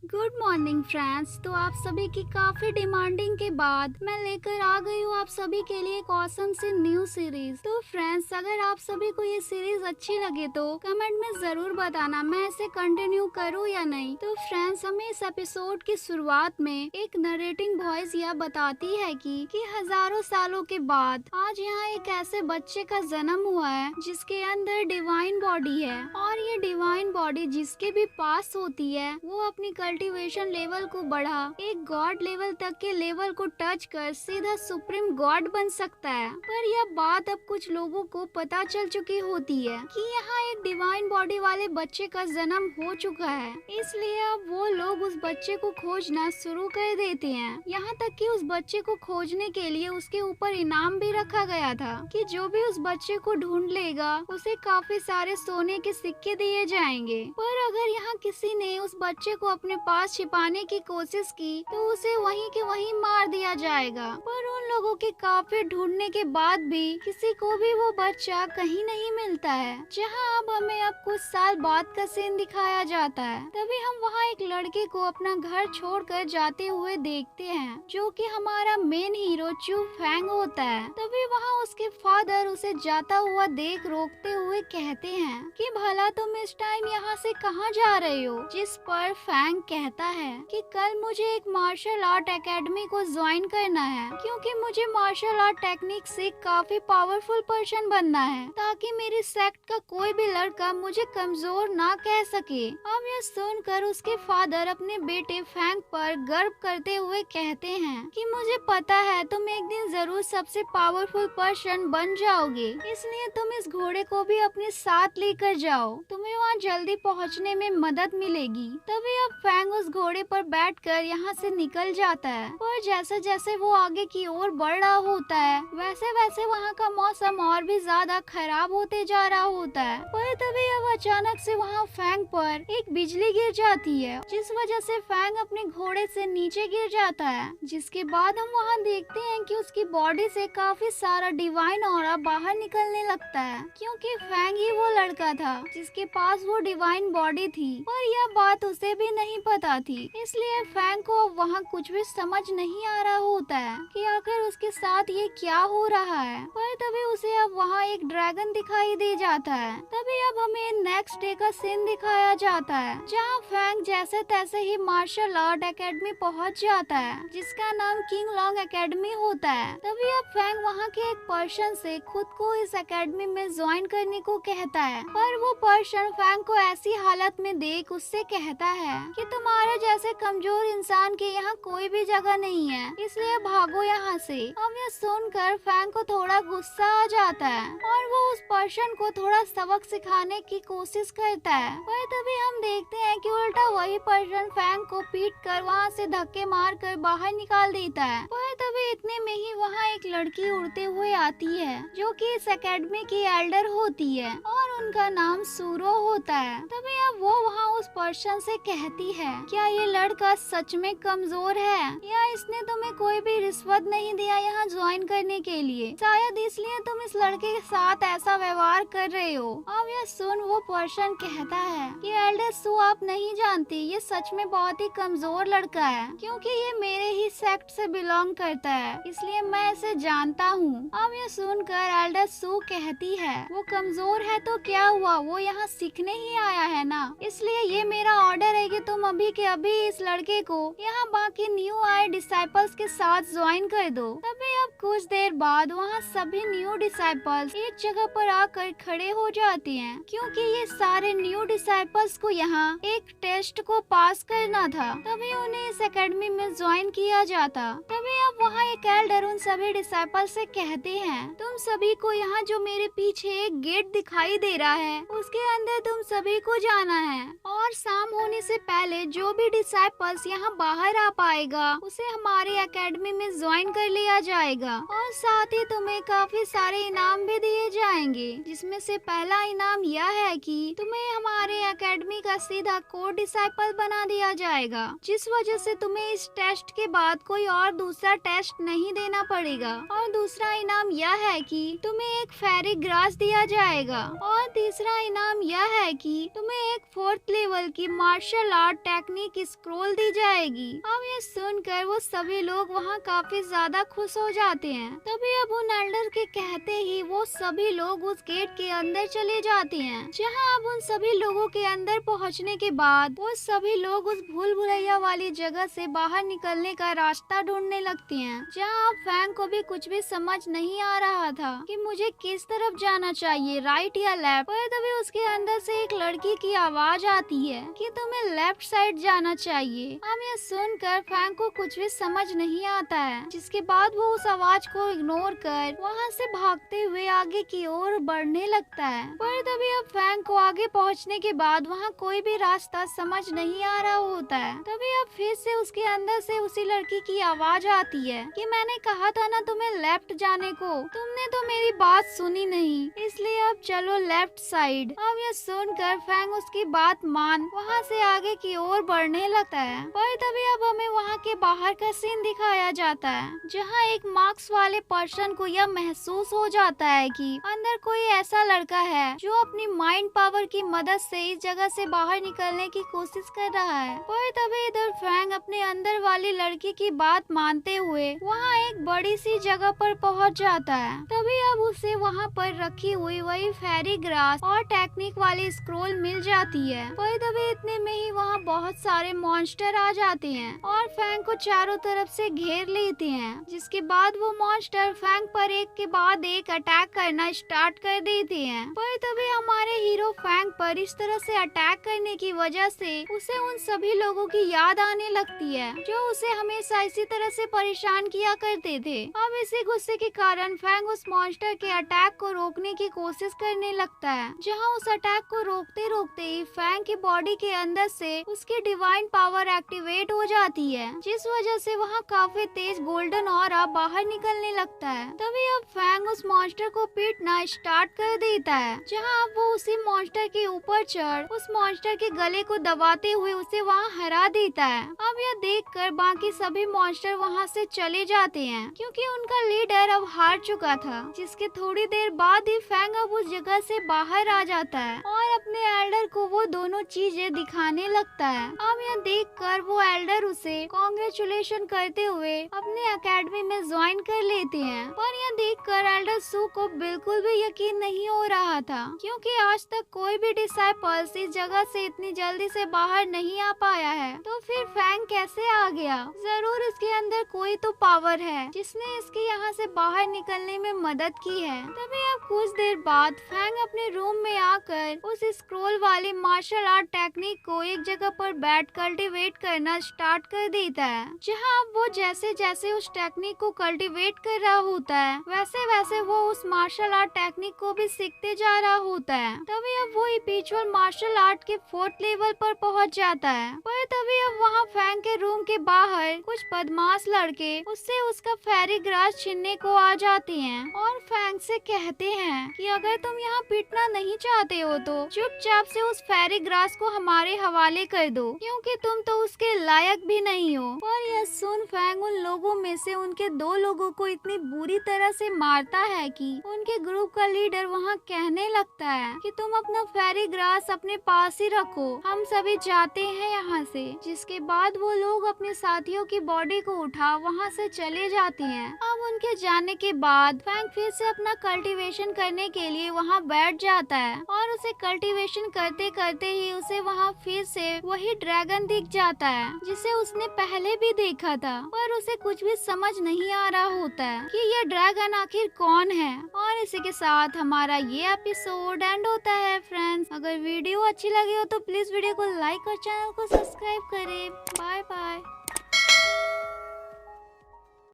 Good morning friends. तो आप सभी की काफी डिमांडिंग के बाद मैं लेकर आ गई हूँ आप सभी के लिए एक ऑसम सी न्यू सीरीज। तो फ्रेंड्स, अगर आप सभी को ये सीरीज अच्छी लगे तो कमेंट में जरूर बताना मैं इसे कंटिन्यू करूँ या नहीं। तो फ्रेंड्स, हमें इस एपिसोड की शुरुआत में एक नरेटिंग वॉइस यह बताती है कि हजारों सालों के बाद आज यहाँ एक ऐसे बच्चे का जन्म हुआ है जिसके अंदर डिवाइन बॉडी है, और ये डिवाइन बॉडी जिसके भी पास होती है वो अपनी कल्टीवेशन लेवल को बढ़ा एक गॉड लेवल तक के लेवल को टच कर सीधा सुप्रीम गॉड बन सकता है। पर यह बात अब कुछ लोगों को पता चल चुकी होती है कि यहाँ एक डिवाइन बॉडी वाले बच्चे का जन्म हो चुका है, इसलिए अब वो लोग उस बच्चे को खोजना शुरू कर देते हैं। यहाँ तक कि उस बच्चे को खोजने के लिए उसके ऊपर इनाम भी रखा गया था कि जो भी उस बच्चे को ढूंढ लेगा उसे काफी सारे सोने के सिक्के दिए जाएंगे। पर अगर यहाँ किसी ने उस बच्चे को अपने पास छिपाने की कोशिश की तो उसे वहीं के वहीं मार दिया जाएगा। पर उन लोगों के काफी ढूंढने के बाद भी किसी को भी वो बच्चा कहीं नहीं मिलता है। जहाँ अब हमें अब कुछ साल बाद का सीन दिखाया जाता है, तभी हम वहाँ एक लड़के को अपना घर छोड़कर जाते हुए देखते हैं जो कि हमारा मेन हीरो चू फैंग होता है। तभी वहाँ उसके फादर उसे जाता हुआ देख रोकते हुए कहते हैं कि भला तुम इस टाइम यहाँ से कहाँ जा रहे हो। जिस पर फैंग कहता है कि कल मुझे एक मार्शल आर्ट एकेडमी को ज्वाइन करना है क्योंकि मुझे मार्शल आर्ट टेक्निक से काफी पावरफुल पर्सन बनना है ताकि मेरी सेक्ट का कोई भी लड़का मुझे कमजोर ना कह सके। अब यह सुनकर उसके फादर अपने बेटे फैंग पर गर्व करते हुए कहते हैं कि मुझे पता है तुम एक दिन जरूर सबसे पावरफुल पर्सन बन जाओगे, इसलिए तुम इस घोड़े को भी अपने साथ लेकर जाओ, तुम्हें वहाँ जल्दी पहुँचने में मदद मिलेगी। तभी अब फैंग उस घोड़े पर बैठकर यहाँ से निकल जाता है। और जैसे जैसे वो आगे की ओर बढ़ रहा होता है वैसे वैसे वहाँ का मौसम और भी ज्यादा खराब होते जा रहा होता है। पर तभी अब अचानक से वहाँ फैंग पर एक बिजली गिर जाती है, जिस वजह से फैंग अपने घोड़े से नीचे गिर जाता है। जिसके बाद हम वहाँ देखते हैं कि उसकी बॉडी से काफी सारा डिवाइन ऑरा बाहर निकलने लगता है, क्योंकि फैंग ही वो लड़का था जिसके पास वो डिवाइन बॉडी थी। पर यह बात उसे भी नहीं पता थी, इसलिए फैंग को अब वहाँ कुछ भी समझ नहीं आ रहा होता है कि आखिर उसके साथ ये क्या हो रहा है। पर तभी उसे अब वहाँ एक ड्रैगन दिखाई दे जाता है। तभी अब हमें नेक्स्ट डे का सीन दिखाया जाता है जहाँ फैंग जैसे तैसे ही मार्शल आर्ट एकेडमी पहुँच जाता है जिसका नाम किंग लॉन्ग एकेडमी होता है। तभी अब फैंग वहाँ के एक पर्सन से खुद को इस एकेडमी में ज्वाइन करने को कहता है, पर वो पर्सन फैंग को ऐसी हालत में देख उससे कहता है कि तुम्हारे जैसे कमजोर इंसान के यहाँ कोई भी जगह नहीं है, इसलिए भागो यहाँ से। अब यह सुनकर फैंग को थोड़ा गुस्सा आ जाता है और वो उस पर्सन को थोड़ा सबक सिखाने की कोशिश करता है। पर तभी हम देखते हैं कि उल्टा वही पर्सन फैंग को पीट कर वहाँ से धक्के मार कर बाहर निकाल देता है। पर तभी इतने में ही वहाँ एक लड़की उड़ते हुए आती है जो कि इस एकेडमी की एल्डर होती है और उनका नाम सूरो होता है। तभी अब वो वहाँ उस पर्सन से कहती है, क्या ये लड़का सच में कमजोर है या इसने तुम्हें कोई भी रिश्वत नहीं दिया यहाँ ज्वाइन करने के लिए, शायद इसलिए तुम इस लड़के के साथ ऐसा व्यवहार कर रहे हो। अब यह सुन वो पर्सन कहता है कि एल्डर सू, आप नहीं जानती ये सच में बहुत ही कमजोर लड़का है, क्योंकि ये मेरे ही सेक्ट से बिलोंग करता है, इसलिए मैं इसे जानता हूँ। अब यह सुनकर एल्डर सू कहती है, वो कमजोर है तो क्या हुआ, वो यहाँ सीखने ही आया है ना, इसलिए ये मेरा ऑर्डर है कि तुम अभी के अभी इस लड़के को यहाँ बाकी न्यू आए डिसाइपल्स के साथ ज्वाइन कर दो। तभी अब कुछ देर बाद वहाँ सभी न्यू डिसाइपल्स एक जगह पर आकर खड़े हो जाते हैं, क्योंकि ये सारे न्यू डिसाइपल्स को यहाँ एक टेस्ट को पास करना था, तभी उन्हें इस एकेडमी में ज्वाइन किया जाता। तभी अब वहाँ एक एल्डर उन सभी डिसाइपल्स से कहते हैं, तुम सभी को यहाँ जो मेरे पीछे एक गेट दिखाई दे रहा है उसके अंदर तुम सभी को जाना है, और शाम होने से पहले जो भी डिसाइपल्स यहाँ बाहर आ पाएगा उसे हमारे एकेडमी में ज्वाइन कर लिया जाएगा, और साथ ही तुम्हें काफी सारे इनाम भी दिए जाएंगे, जिसमें से पहला इनाम यह है कि तुम्हें हमारे एकेडमी का सीधा कोर डिसाइपल बना दिया जाएगा, जिस वजह से तुम्हें इस टेस्ट के बाद कोई और दूसरा टेस्ट नहीं देना पड़ेगा। और दूसरा इनाम यह है कि तुम्हें एक फेरी ग्रास दिया जाएगा, और तीसरा इनाम यह है कि तुम्हें एक 4th लेवल की मार्शल आर्ट टेक्निक स्क्रोल दी जाएगी। अब ये सुनकर वो सभी लोग वहाँ काफी ज्यादा खुश हो जाते हैं। तभी अब उन एल्डर के कहते ही वो सभी लोग उस गेट के अंदर चले जाते हैं, जहाँ अब उन सभी लोगों के अंदर पहुँचने के बाद वो सभी लोग उस भूल भुलैया वाली जगह से बाहर निकलने का रास्ता ढूंढने लगते हैं, जहाँ अब फैंग को भी कुछ भी समझ नहीं आ रहा था कि मुझे किस तरफ जाना चाहिए, राइट या लेफ्ट। पर तभी उसके अंदर से एक लड़की की आवाज आती है कि तुम्हें लेफ्ट साइड जाना चाहिए। अब ये सुनकर फैंग को कुछ भी समझ नहीं आता है, जिसके बाद वो उस आवाज को इग्नोर कर वहाँ से भागते हुए आगे की ओर बढ़ने लगता है। पर तभी अब फैंग को आगे पहुँचने के बाद वहाँ कोई भी रास्ता समझ नहीं आ रहा होता है। तभी अब फिर से उसके अंदर से उसी लड़की की आवाज आती है कि मैंने कहा था ना तुम्हें लेफ्ट जाने को, तुमने तो मेरी बात सुनी नहीं, इसलिए अब चलो लेफ्ट साइड। अब ये सुनकर फैंग उसकी बात मान वहाँ से आगे की ओर बढ़ने लगता है। पर तभी अब हमें वहाँ के बाहर का सीन दिखाया जाता है, जहाँ एक मार्क्स वाले पर्सन को यह महसूस हो जाता है कि अंदर कोई ऐसा लड़का है जो अपनी माइंड पावर की मदद से इस जगह से बाहर निकलने की कोशिश कर रहा है। पर तभी इधर फैंग अपने अंदर वाली लड़की की बात मानते हुए वहाँ एक बड़ी सी जगह पर पहुँच जाता है। तभी अब उसे वहाँ पर रखी हुई वही फेरी ग्रास और टेक्निक वाली स्क्रोल मिल जाती है। पर तभी इतने में ही वहाँ बहुत सारे मॉन्स्टर आ जाते हैं और फैंग को चारों तरफ से घेर लेते हैं, जिसके बाद वो मॉन्स्टर फैंग पर एक के बाद एक अटैक करना स्टार्ट कर देते हैं। पर तभी हमारे हीरो फैंग पर इस तरह से अटैक करने की वजह से उसे उन सभी लोगों की याद आने लगती है जो उसे हमेशा इसी तरह से परेशान किया करते थे। अब इसी गुस्से के कारण फैंग उस मॉन्स्टर के अटैक को रोकने की कोशिश करने लगता है, जहां उस अटैक को रोकते रोकते ही फैंग की बॉडी के अंदर से उसकी डिवाइन पावर एक्टिवेट हो जाती है, जिस वजह से वहां काफी तेज गोल्डन ऑरा बाहर निकलने लगता है। तभी अब फैंग उस मॉन्स्टर को पीटना स्टार्ट कर देता है, जहां अब वो उसी मॉन्स्टर के ऊपर चढ़ उस मॉन्स्टर के गले को दबाते हुए उसे वहां हरा देता है। अब यह देखकर बाकी सभी मॉन्स्टर वहां से चले जाते हैं, क्योंकि उनका लीडर अब हार चुका था। जिसके थोड़ी देर बाद ही फैंग अब उस जगह से बाहर आ जाता है और अपने एल्डर को वो दोनों चीजें दिखाने लगता है। अब यह देखकर वो एल्डर उसे कांग्रेचुलेशन करते हुए अपने अकेडमी में ज्वाइन कर लेते हैं। पर यह देखकर एल्डर सू को बिल्कुल भी यकीन नहीं हो रहा था, क्योंकि आज तक कोई भी डिसाइपल्स इस जगह से इतनी जल्दी से बाहर नहीं आ पाया है, तो फिर फैंग कैसे आ गया? जरूर इसके अंदर कोई तो पावर है जिसने इसके यहाँ से बाहर निकलने में मदद की है। तभी अब कुछ देर बाद फैंग अपने रूम में आकर उस स्क्रोल वाली मार्शल आर्ट टेक्निक को एक जगह पर बैठ कल्टीवेट करना स्टार्ट कर देता है, जहाँ अब वो जैसे जैसे उस टेक्निक को कल्टीवेट कर रहा होता है वैसे वैसे वो उस मार्शल आर्ट टेक्निक को भी सीखते जा रहा होता है। तभी अब वो इपिचुअल मार्शल आर्ट के 4th लेवल पर पहुँच जाता है। पर तभी अब वहाँ फैंग के रूम के बाहर कुछ बदमाश लड़के उससे उसका फेरी ग्रास छीनने को आ जाते हैं और फैंग से कहते हैं कि अगर तुम यहाँ पिटना नहीं चाहते हो तो चुपचाप से उस फेरी ग्रास को हमारे हवाले कर दो, क्योंकि तुम तो उसके लायक भी नहीं हो। पर यह सुन फैंग उन लोगों में से उनके 2 लोगों को इतनी बुरी तरह से मारता है कि उनके ग्रुप का लीडर वहाँ कहने लगता है कि तुम अपना फेरी ग्रास अपने पास ही रखो, हम सभी जाते हैं यहाँ से। जिसके बाद वो लोग अपने साथियों की बॉडी को उठा वहाँ से चले जाते हैं। अब उनके जाने के बाद फैंग फिर से अपना कल्टीवेशन करने के लिए वहाँ बैठ जाता है और उसे कल्टीवेशन करते करते ही उसे वहाँ फिर से वही ड्रैगन दिख जाता है जिसे उसने पहले भी देखा था। पर उसे कुछ भी समझ नहीं आ रहा होता है कि ये ड्रैगन आखिर कौन है। और इसी के साथ हमारा ये एपिसोड एंड होता है। फ्रेंड्स, अगर वीडियो अच्छी लगी हो तो प्लीज वीडियो को लाइक और चैनल को सब्सक्राइब करें। Bye bye.